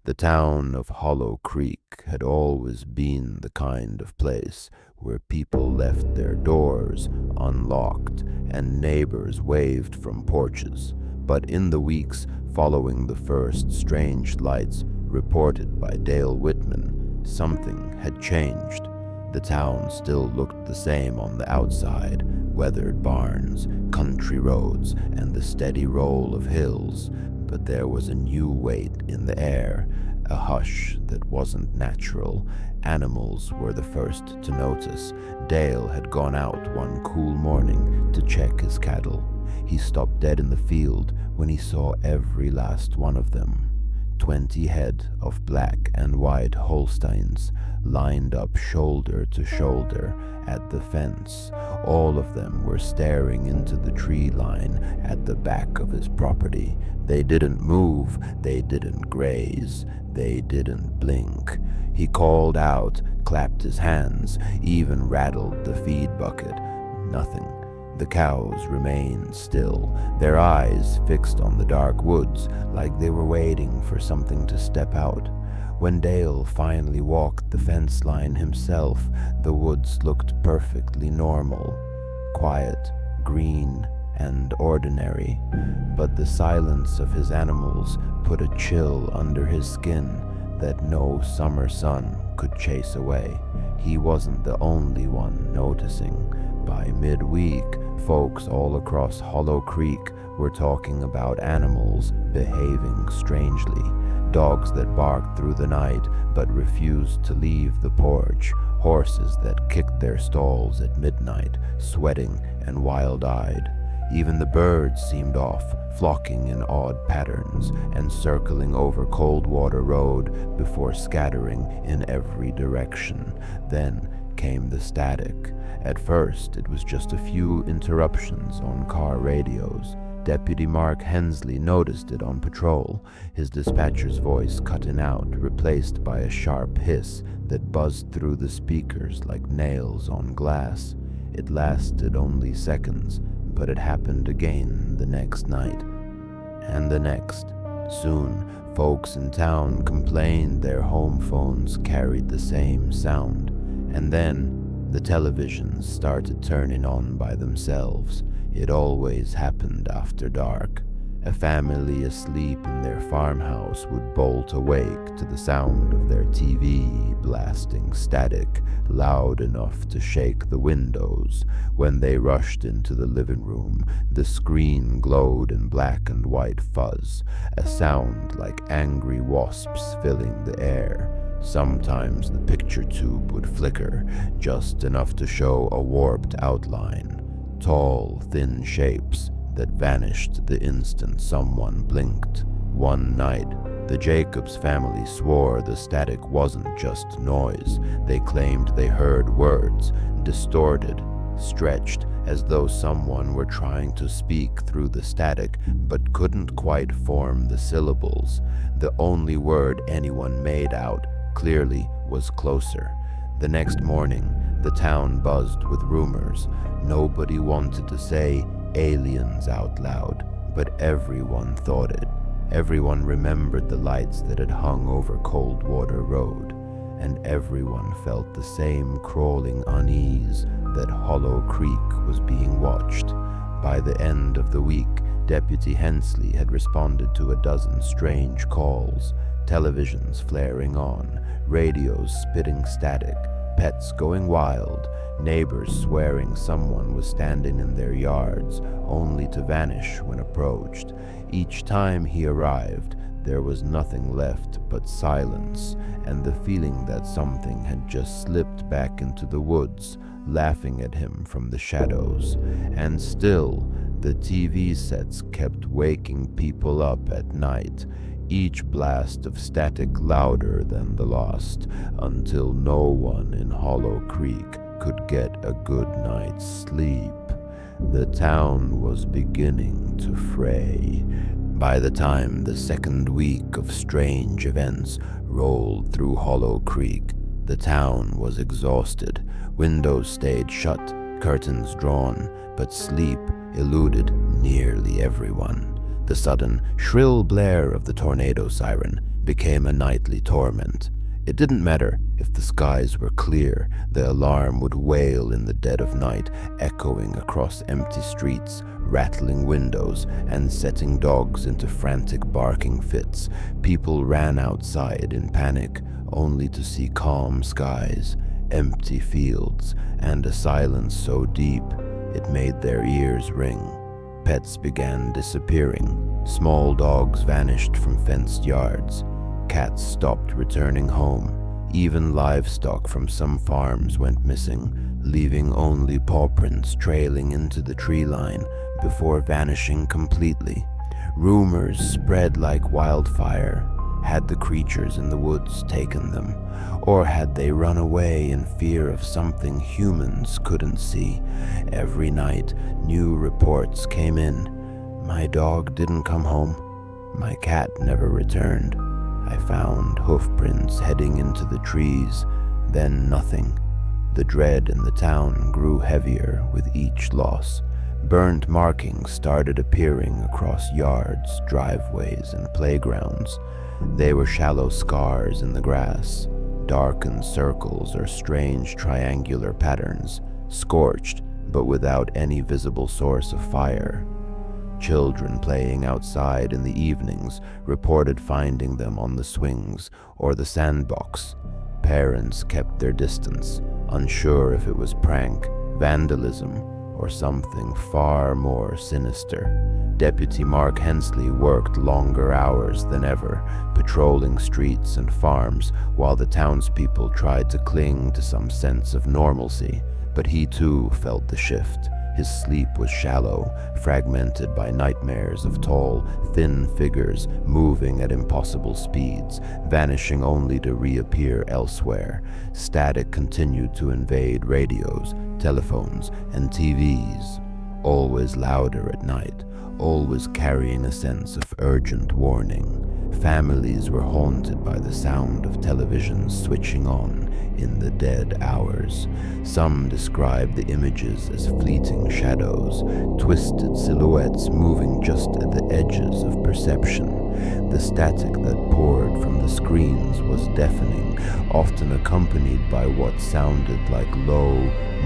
The town of Hollow Creek had always been the kind of place where people left their doors unlocked and neighbors waved from porches. But in the weeks following the first strange lights reported by Dale Whitman, something had changed. The town still looked the same on the outside: weathered barns, country roads, and the steady roll of hills. But there was a new weight in the air, a hush that wasn't natural. Animals were the first to notice. Dale had gone out one cool morning to check his cattle. He stopped dead in the field when he saw every last one of them. 20 head of black and white Holsteins lined up shoulder to shoulder at the fence. All of them were staring into the tree line at the back of his property. They didn't move, they didn't graze, they didn't blink. He called out, clapped his hands, even rattled the feed bucket. Nothing. The cows remained still, their eyes fixed on the dark woods, like they were waiting for something to step out. When Dale finally walked the fence line himself, the woods looked perfectly normal, quiet, green, and ordinary. But the silence of his animals put a chill under his skin that no summer sun could chase away. He wasn't the only one noticing. By midweek, folks all across Hollow Creek were talking about animals behaving strangely. Dogs that barked through the night but refused to leave the porch. Horses that kicked their stalls at midnight, sweating and wild-eyed. Even the birds seemed off, flocking in odd patterns and circling over Coldwater Road before scattering in every direction. Then came the static. At first, it was just a few interruptions on car radios. Deputy Mark Hensley noticed it on patrol, his dispatcher's voice cutting out, replaced by a sharp hiss that buzzed through the speakers like nails on glass. It lasted only seconds, but it happened again the next night, and the next. Soon, folks in town complained their home phones carried the same sound, and then the televisions started turning on by themselves. It always happened after dark. A family asleep in their farmhouse would bolt awake to the sound of their TV blasting static loud enough to shake the windows. When they rushed into the living room, the screen glowed in black and white fuzz, a sound like angry wasps filling the air. Sometimes the picture tube would flicker, just enough to show a warped outline. Tall, thin shapes that vanished the instant someone blinked. One night, the Jacobs family swore the static wasn't just noise. They claimed they heard words, distorted, stretched, as though someone were trying to speak through the static but couldn't quite form the syllables. The only word anyone made out clearly was closer. The next morning, the town buzzed with rumors. Nobody wanted to say aliens out loud, but everyone thought it. Everyone remembered the lights that had hung over Coldwater Road, and everyone felt the same crawling unease that Hollow Creek was being watched. By the end of the week, Deputy Hensley had responded to a dozen strange calls, televisions flaring on, radios spitting static, pets going wild, neighbors swearing someone was standing in their yards, only to vanish when approached. Each time he arrived, there was nothing left but silence and the feeling that something had just slipped back into the woods, laughing at him from the shadows. And still, the TV sets kept waking people up at night, each blast of static louder than the last, until no one in Hollow Creek could get a good night's sleep. The town was beginning to fray. By the time the second week of strange events rolled through Hollow Creek, the town was exhausted. Windows stayed shut, curtains drawn, but sleep eluded nearly everyone. The sudden, shrill blare of the tornado siren became a nightly torment. It didn't matter if the skies were clear, the alarm would wail in the dead of night, echoing across empty streets, rattling windows, and setting dogs into frantic barking fits. People ran outside in panic, only to see calm skies, empty fields, and a silence so deep it made their ears ring. Pets began disappearing. Small dogs vanished from fenced yards. Cats stopped returning home. Even livestock from some farms went missing, leaving only paw prints trailing into the tree line before vanishing completely. Rumors spread like wildfire. Had the creatures in the woods taken them? Or had they run away in fear of something humans couldn't see? Every night, new reports came in. My dog didn't come home. My cat never returned. I found hoof prints heading into the trees, then nothing. The dread in the town grew heavier with each loss. Burnt markings started appearing across yards, driveways, and playgrounds. They were shallow scars in the grass, darkened circles or strange triangular patterns, scorched but without any visible source of fire. Children playing outside in the evenings reported finding them on the swings or the sandbox. Parents kept their distance, unsure if it was prank, vandalism, or something far more sinister. Deputy Mark Hensley worked longer hours than ever, patrolling streets and farms while the townspeople tried to cling to some sense of normalcy, but he too felt the shift. His sleep was shallow, fragmented by nightmares of tall, thin figures moving at impossible speeds, vanishing only to reappear elsewhere. Static continued to invade radios, telephones, and TVs, always louder at night, always carrying a sense of urgent warning. Families were haunted by the sound of television switching on in the dead hours. Some described the images as fleeting shadows, twisted silhouettes moving just at the edges of perception. The static that poured from the screens was deafening, often accompanied by what sounded like low,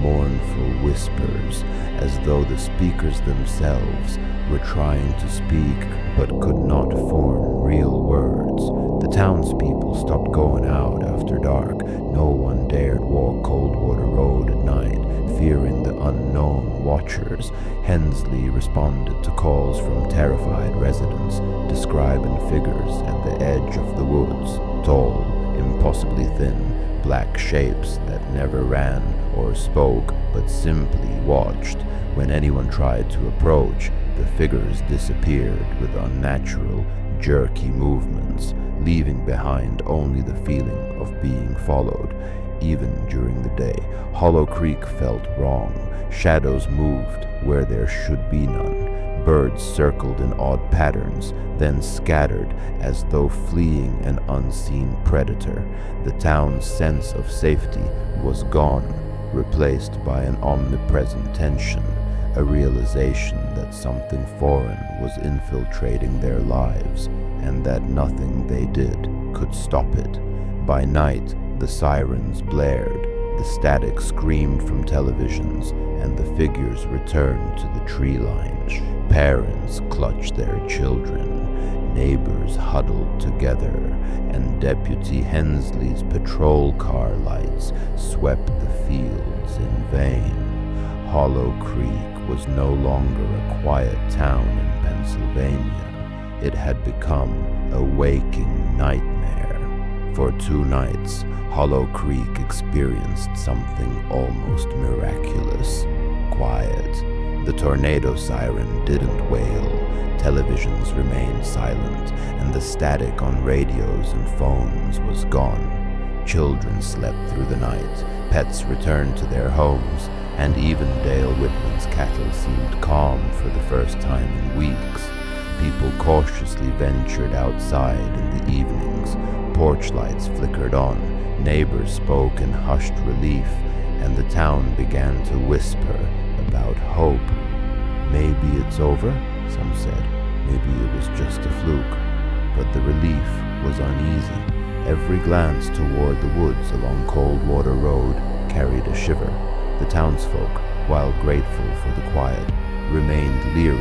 mournful whispers, as though the speakers themselves were trying to speak but could not form real words. The townspeople stopped going out after dark. No one dared walk Coldwater Road at night, fearing the unknown watchers. Hensley responded to calls from terrified residents, describing figures at the edge of the woods, tall, impossibly thin, black shapes that never ran or spoke but simply watched. When anyone tried to approach, the figures disappeared with unnatural, jerky movements, leaving behind only the feeling of being followed. Even during the day, Hollow Creek felt wrong. Shadows moved where there should be none. Birds circled in odd patterns, then scattered as though fleeing an unseen predator. The town's sense of safety was gone, replaced by an omnipresent tension, a realization that something foreign was infiltrating their lives and that nothing they did could stop it. By night, the sirens blared, the static screamed from televisions, and the figures returned to the tree line. Parents clutched their children, neighbors huddled together, and Deputy Hensley's patrol car lights swept the fields in vain. Hollow Creek was no longer a quiet town in Pennsylvania. It had become a waking nightmare. For 2 nights, Hollow Creek experienced something almost miraculous. Quiet. The tornado siren didn't wail, televisions remained silent, and the static on radios and phones was gone. Children slept through the night, pets returned to their homes, and even Dale Whitman's cattle seemed calm for the first time in weeks. People cautiously ventured outside in the evenings. Porch lights flickered on, neighbors spoke in hushed relief, and the town began to whisper about hope. Maybe it's over, some said. Maybe it was just a fluke. But the relief was uneasy. Every glance toward the woods along Coldwater Road carried a shiver. The townsfolk, while grateful for the quiet, remained leery,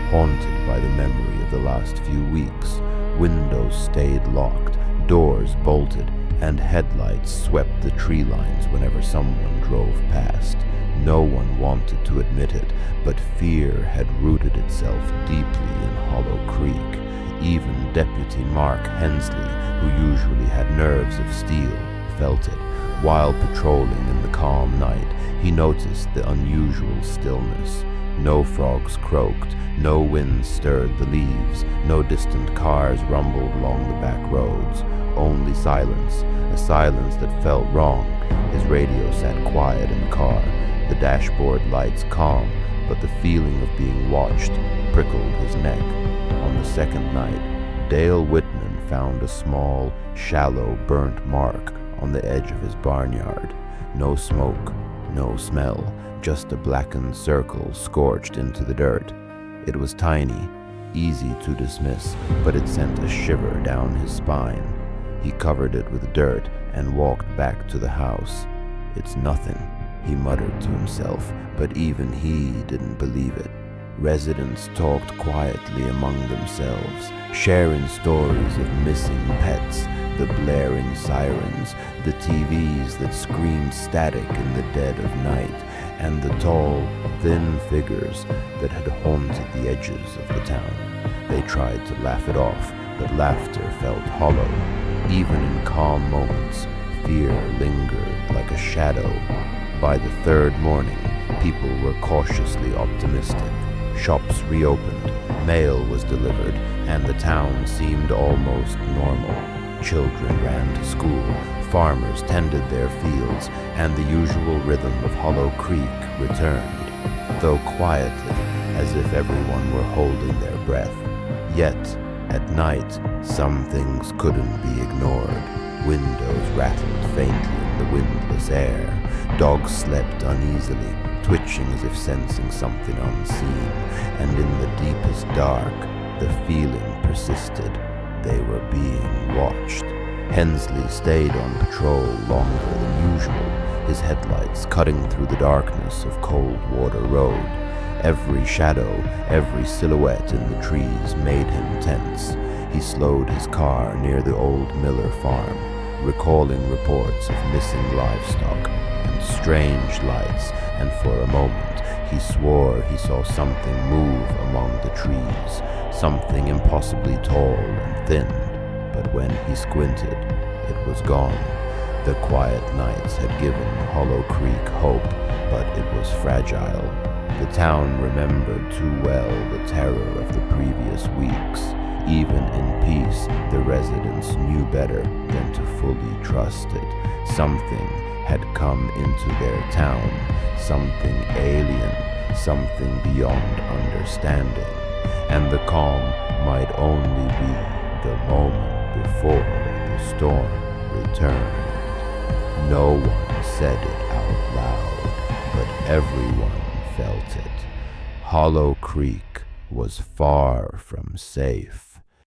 haunted by the memory of the last few weeks. Windows stayed locked, doors bolted, and headlights swept the tree lines whenever someone drove past. No one wanted to admit it, but fear had rooted itself deeply in Hollow Creek. Even Deputy Mark Hensley, who usually had nerves of steel, felt it. While patrolling in the calm night, he noticed the unusual stillness. No frogs croaked, no wind stirred the leaves, no distant cars rumbled along the back roads. Only silence, a silence that felt wrong. His radio sat quiet in the car, the dashboard lights calm, but the feeling of being watched prickled his neck. On the second night, Dale Whitman found a small, shallow, burnt mark on the edge of his barnyard. No smoke, no smell, just a blackened circle scorched into the dirt. It was tiny, easy to dismiss, but it sent a shiver down his spine. He covered it with dirt and walked back to the house. "It's nothing," he muttered to himself, but even he didn't believe it. Residents talked quietly among themselves, sharing stories of missing pets, the blaring sirens, the TVs that screamed static in the dead of night, and the tall, thin figures that had haunted the edges of the town. They tried to laugh it off, but laughter felt hollow. Even in calm moments, fear lingered like a shadow. By the third morning, people were cautiously optimistic. Shops reopened, mail was delivered, and the town seemed almost normal. Children ran to school, farmers tended their fields, and the usual rhythm of Hollow Creek returned, though quietly, as if everyone were holding their breath. Yet, at night, some things couldn't be ignored. Windows rattled faintly in the windless air. Dogs slept uneasily, twitching as if sensing something unseen, and in the deepest dark, the feeling persisted. They were being watched. Hensley stayed on patrol longer than usual, his headlights cutting through the darkness of Coldwater Road. Every shadow, every silhouette in the trees made him tense. He slowed his car near the old Miller farm, recalling reports of missing livestock and strange lights, and for a moment he swore he saw something move among the trees, something impossibly tall and thin, but when he squinted, it was gone. The quiet nights had given Hollow Creek hope, but it was fragile. The town remembered too well the terror of the previous weeks. Even in peace, the residents knew better than to fully trust it. Something had come into their town, something alien, something beyond understanding, and the calm might only be the moment before the storm returned. No one said it out loud, but everyone felt it. Hollow Creek was far from safe.